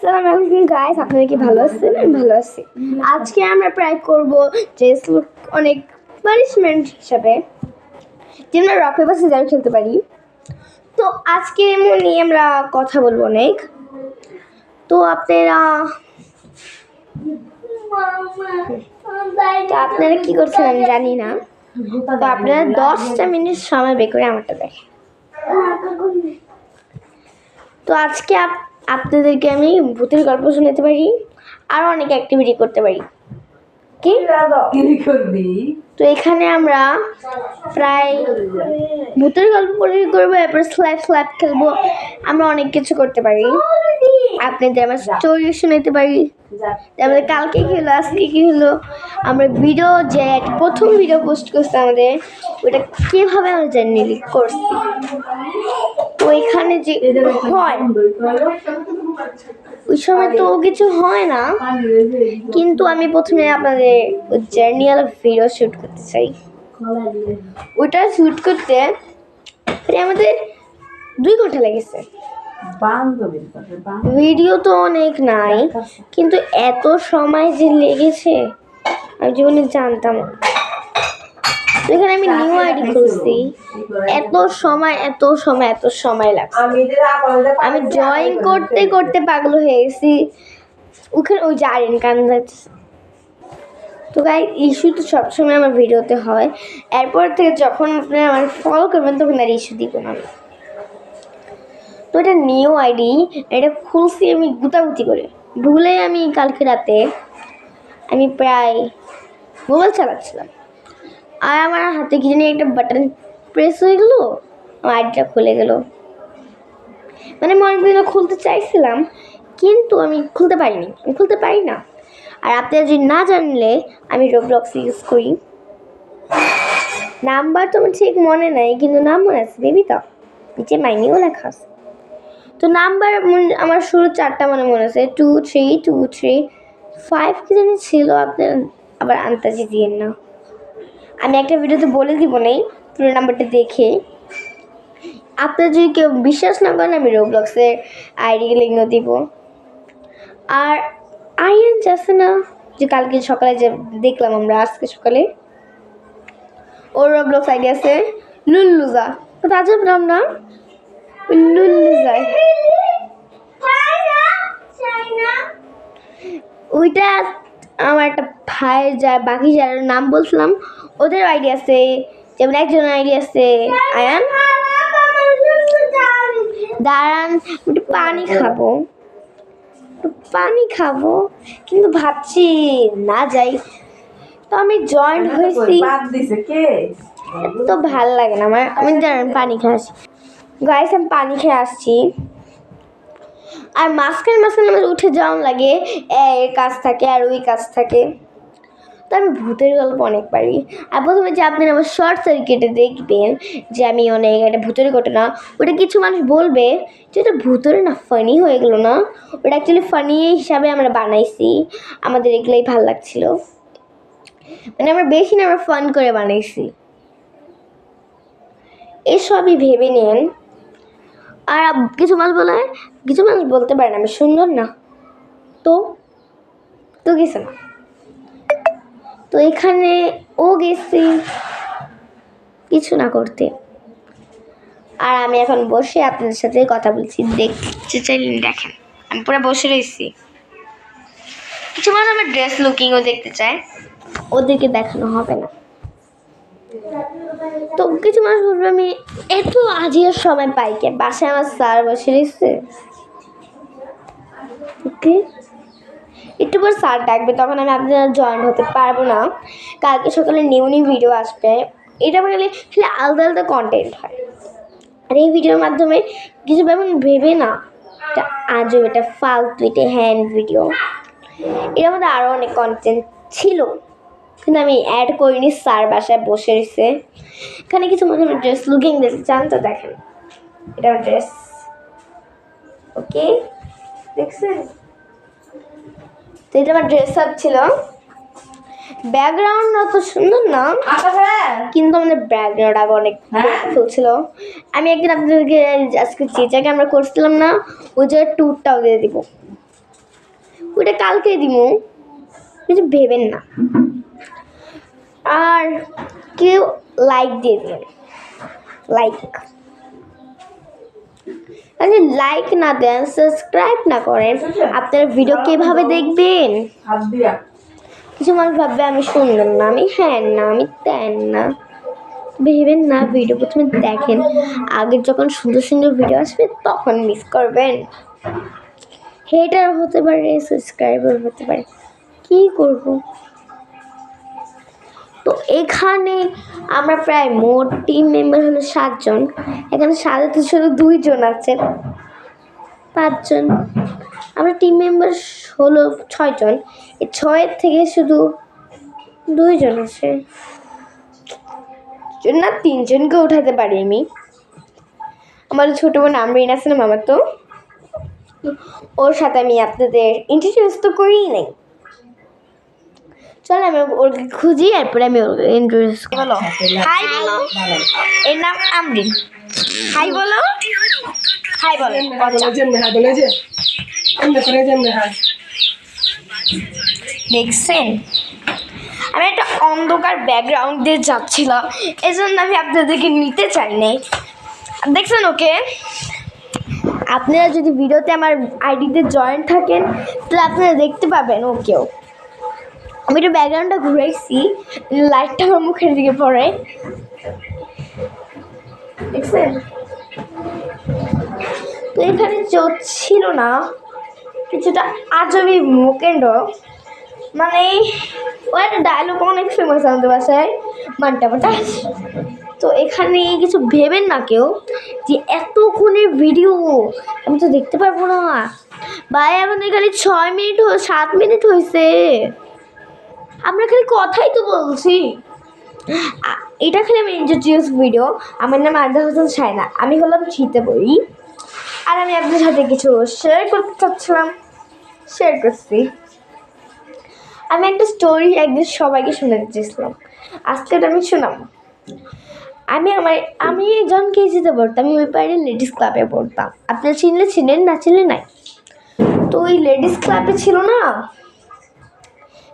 আসসালামু আলাইকুম গাইস, আপনারা কি ভালো আছেন? আমি ভালো আছি। আজকে আমরা ট্রাই করব যে অনেক পানিশমেন্ট হিসাবে যে আমরা রক পেপার সিজার খেলতে পারি। তো আজকে এমন নিয়ে আমরা কথা বলবো অনেক। তো আপনারা কি করছেন আমি জানি না। তো আপনারা 10টা মিনিট সময় বের করে আমারটা দেখেন। তো আজকে আপনাদেরকে আমি ভূতের গল্প শোনাতে পারি আর অনেক অ্যাক্টিভিটি করতে পারি। কি করবি? তো এখানে আমরা প্রায় ভূতের গল্প করবো, এরপর স্ল্যাপ খেলবো। আমরা অনেক কিছু করতে পারি। আপনাদের আমার স্টোরি শোনাতে পারি। তারপরে কালকে কি হলো, আজকে কি হলো, আমরা ভিডিও যে প্রথম ভিডিও পোস্ট করছি আমাদের, ওটা কীভাবে আমরা জার্নি করছি। তো এখানে যে হয় ওই সময় তো কিছু হয় না, কিন্তু আমি প্রথমে আপনাদের জার্নি ভিডিও শ্যুট করতে চাই। ওটা শ্যুট করতে আমাদের 2 ঘন্টা লেগেছে। ভিডিও তো অনেক নাই, কিন্তু এত সময় যে লেগেছে আমি জীবনে জানতাম। এখানে আমি নিউ আইডি খুলছি, এত সময় লাগছে। আমি ড্রয়িং করতে করতে পাগল হয়ে গেছি। ওখানে ওই যে আরেন কান যাচ্ছে। তো গাইস, ইস্যু তো সবসময় আমার ভিডিওতে হয়। এরপর থেকে যখন আপনারা আমার ফলো করবেন তখন আর ইস্যু দিব না। তো এটা নিউ আইডি, এটা খুলছি আমি গুতাগুতি করে। ভুলে আমি কালকে রাতে আমি প্রায় মোবাইল চালাচ্ছিলাম, আর আমার হাতে কি জানি একটা বাটন প্রেস হয়ে গেলো, আমার আইডিটা খুলে গেল। মানে আমি অনেকদিন খুলতে চাইছিলাম, কিন্তু আমি খুলতে পারি না। আর আপনারা যদি না জানলে, আমি রোবলক্স ইউজ করি। নাম্বার তো আমার ঠিক মনে নাই, কিন্তু নাম মনে আছে বেবি। তো নিচে মাইনেও লেখা আছে। তো নাম্বার আমার শুরু 4টা মনে আছে, 2 3 2 3 5 কি জানি ছিল। আপনারা আবার আন্তাজি দিয়েন না, আমি একটা ভিডিওতে বলে দিব নেই পুরো নাম্বারটা দেখে। আপনারা যদি কেউ বিশ্বাস না করেন, আমি রোবলক্সের আইডি লিঙ্ক দিব। আর আরিয়ান যাচ্ছে না, যে কালকে সকালে যে দেখলাম আমরা, আজকে সকালে ওর রোবলক্স আইডি আছে লুল্লুজা। তো তাজব নাম না, লুল্লুজা। ওইটা আমার একটা ভাইয়ের, যা বাকি যার নাম বলছিলাম ওদের আইডি আছে। যেমন একজন আইডি আছে আয়ান। দাঁড়ান, একটু পানি খাবো, কিন্তু ভাবছি না যাই। তো আমি জয়েন্ট হয়েছি, তো ভাল লাগে না আমার। আমি দাঁড়ান পানি খেয়ে আসি গাইস, আমি পানি খেয়ে আসছি। আর মাঝখানে আমার উঠে যাওয়ার লাগে, এর কাজ থাকে আর ওই কাজ থাকে। তো আমি ভূতের গল্প অনেক পারি। আর প্রথমে যে আপনি আমার শর্ট সার্কিটে দেখবেন যে আমি অনেক একটা ভূতের ঘটনা, ওটা কিছু মানুষ বলবে যে ওটা ভূতের না, ফানি হয়ে গেলো না। ওটা অ্যাকচুয়ালি ফানি হিসাবে আমরা বানাইছি, আমাদের এগুলোই ভালো লাগছিল। মানে আমরা বেশি না, আমরা ফান করে বানাইছি। এসবই ভেবে নেন। আর কিছু মানুষ বলতে পারে না আমি সুন্দর না, তো কিছু না। তো এখানে ও গেছি কিছু না করতে, আর আমি এখন বসে আপনাদের সাথে কথা বলছি। দেখতে চাইলেন দেখেন, আমি পুরো বসে রয়েছি। কিছু মানুষ আমার ড্রেস লুকিংও দেখতে চায়, ওদেরকে দেখানো হবে না। তো কিছু মানুষ বলবে আমি এত আজিয়ার সময় পাই কে, বাসায় আমার স্যার বসে রয়েছে। ওকে, একটু পর স্যার ডাকবে, তখন আমি আপনারা জয়েন হতে পারবো না। কালকে সকালে নিউ ভিডিও আসবে। এটা মানে আলাদা কন্টেন্ট হয়। আর এই ভিডিওর মাধ্যমে কিছু ভেবে না, এটা আজও, এটা ফালতু, এটা হ্যান্ড ভিডিও। এর মধ্যে আরও অনেক কন্টেন্ট ছিল, কিন্তু আমি অ্যাড করিনি। স্যার বাসায় বসে রয়েছে। এখানে কিছু মধ্যে ড্রেস লুকিং দেখতে চান তো দেখেন, এটা ড্রেস। ওকে, দেখছেন? তো এটা আমার ড্রেস আপ ছিল। ব্যাকগ্রাউন্ড অত সুন্দর না, কিন্তু আমাদের ব্যাকগ্রাউন্ড আগে অনেক ফুল ছিল। আমি একদিন আপনাদেরকে আজকে যে জায়গায় আমরা করছিলাম না, ওই জায়গায় ট্যুরটাও দিয়ে দিব। ওটা কালকে দিব, কিছু ভেবেন না। আর কেউ লাইক দিয়ে দিন, লাইক। আচ্ছা, লাইক না দেন, সাবস্ক্রাইব না করেন, আপনারা ভিডিও কিভাবে দেখবেন? কিছু মানুষ ভাববে আমি সুন্দর না, আমি হ্যাঁ না, আমি তেন না। ভেবেন না, ভিডিও প্রথমে দেখেন, আগে যখন সুন্দর সুন্দর ভিডিও আসবে তখন মিস করবেন। হেটার হতে পারে, সাবস্ক্রাইবার হতে পারে, কি করব। তো এখানে আমরা প্রায় মোট টিম মেম্বার হলো 7 জন, এখানে সাজাতে শুধু 2 জন আছেন, 5 জন। আমরা টিম মেম্বার হলো 6 জন, এই 6 থেকে শুধু 2 জন আছে, না 3 জনকে উঠাতে পারি আমি। আমার ছোট বোন আমরিন আছে না মামা, তো ওর সাথে আমি আপনাদের ইন্ট্রোডিউস তো করিই নাই। চল আমি ওকে খুঁজি, এরপরে আমি ওকে ইন্ট্রোডিউস বলো। হাই বলো, এর নাম আমরিন। হাই বলো, হাই বলো। দেখছেন আমি একটা অন্ধকার ব্যাকগ্রাউন্ড দিয়ে যাচ্ছিলাম, এই জন্য আমি আপনাদেরকে নিতে চাই নাই। দেখছেন ওকে, আপনারা যদি ভিডিওতে আমার আইডিতে জয়েন থাকেন তাহলে আপনারা দেখতে পাবেন ওকেও। আমি একটু ব্যাকগ্রাউন্ডটা ঘুরাইছি, লাইটটা আমার মুখের দিকে পড়ে, দেখছেন। তো এখানে ছিল না কিছুটা আজবি মুকেন্ড, মানে ও একটা ডায়লগ অনেক ফেমাস আমাদের বাসায়, মানটা বাতাস। তো এখানে কিছু ভেবেন না কেউ যে এতক্ষণের ভিডিও আমি তো দেখতে পারবো না ভাই। এখন এখানে 6 মিনিট 7 মিনিট হয়েছে, আমরা খালি কথাই তো বলছি। এটা খালি আমি ইন্ট্রোডিউস ভিডিও। আমার নাম আরজা হোসেন সায়না, আমি হলাম শীতে বই, আর আমি আপনাদের সাথে কিছু শেয়ার করতে চাচ্ছিলাম, শেয়ার করছি। আমি একটা স্টোরি একদিন সবাইকে শোনাতে চেয়েছিলাম, আজকে এটা আমি শোনাব। আমি জন কেজিতে পড়তাম, আমি ওই পাড়ে লেডিস ক্লাবে পড়তাম। আপনারা চিনলে চিনেন, না চিনলে নাই। তো ওই লেডিস ক্লাবে ছিল না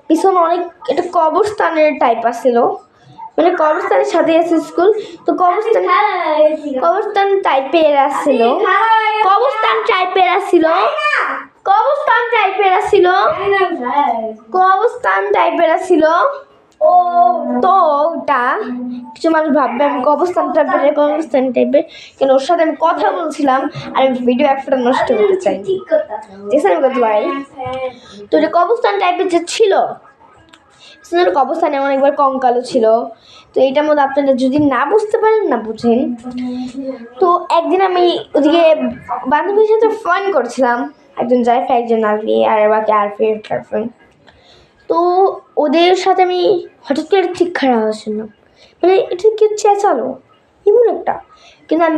পিছনে অনেক একটা কবরস্থানের টাইপ আসছিল, মানে কবরস্থানের সাথে আছে স্কুল। তো কবরস্থান টাইপের আসছিল, কবরস্থান টাইপের আসছিল, কবরস্থান টাইপের আসছিল, কবরস্থান টাইপের আসছিল। তো ওটা কিছু মানুষ ভাববে আমি কবরস্থান টাইপের, কেন ওর সাথে আমি কথা বলছিলাম আর আমি ভিডিও একটা নষ্ট করতে চাই, দেখছেন করতে পারি। তো এটা কবরস্থান টাইপের যে ছিল, কবরস্থানে অনেকবার কঙ্কালও ছিল। তো এইটার মধ্যে আপনারা যদি না বুঝতে পারেন, না বুঝেন, তো একদিন আমি ওদিকে বান্ধবীর সাথে ফান করছিলাম, একজন জাইফা, একজন আরবি, আর বাকি আরফিন। তো ওদের সাথে আমি হঠাৎ করে ঠিক খারাপ শুনলাম, মানে এটা কেউ চেঁচালো এমন একটা, কিন্তু আমি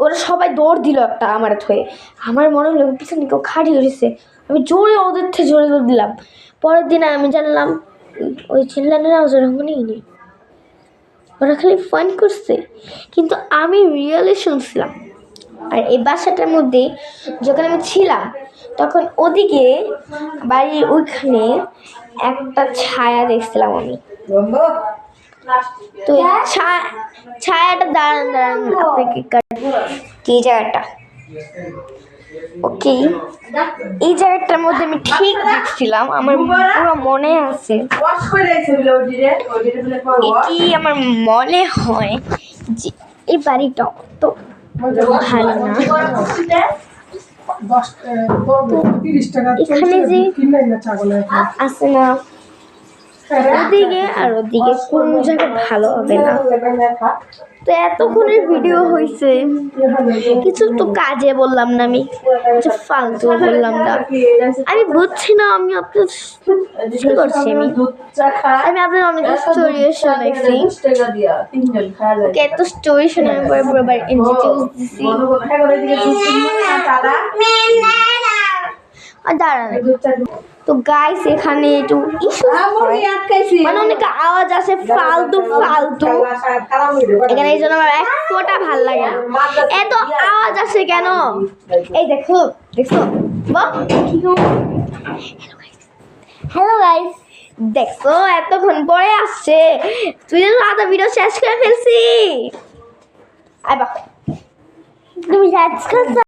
ওরা সবাই দৌড় দিল একটা আমার হয়ে, আমার মনে হলো পিছনে কেউ খাড়ি হয়েছে, আমি জোরে ওদের থেকে জোরে দৌড় দিলাম। পরের দিন আমি জানলাম ওই ছেলেরা ওরকমই নেই, ওরা খালি ফান করছে, কিন্তু আমি রিয়েলি শুনছিলাম। আর এই বাসাটার মধ্যে যখন আমি ছিলাম তখন ওদিকে বাড়ির ওইখানে একটা ছায়া দেখছিলাম আমি। তো ছায়াটা দাঁড়ান আপনাকে কি জায়গাটা, ওকে এই জায়গাটার মধ্যে আমি ঠিক দেখছিলাম, আমার পুরো মনে আছে। এটি আমার মনে হয় যে এই বাড়িটা তো ভালো না। এখানে যে আছে না ওদিকে আর ওদিকে কোন জায়গা ভালো হবে না। তো এতক্ষণের ভিডিও হয়েছে, কিছু তো কাজে বললাম না, আমি ফালতু বললাম না, আমি বুঝছি না। আমি আপনার কি করছি, আমি আপনার অনেক স্টোরি শোনাইছি, এত স্টোরি শোনার পরে পুরো ইন্ট্রোডিউস দিছি। দাঁড়ান, তো গাইস এখানে একটু ইস্যু মানে অনেক আওয়াজ আসে ফালতু, এখানে এই জন্য আমার এক ফোঁটা ভাল লাগে না, এত আওয়াজ আসে কেন। এই দেখো বাহ হ্যালো গাইস, দেখো এতক্ষণ পরে আসছে, তুই তো আধা ভিডিও শেষ করে ফেলছি। আয় বাহ, তুমি শেষ করছো।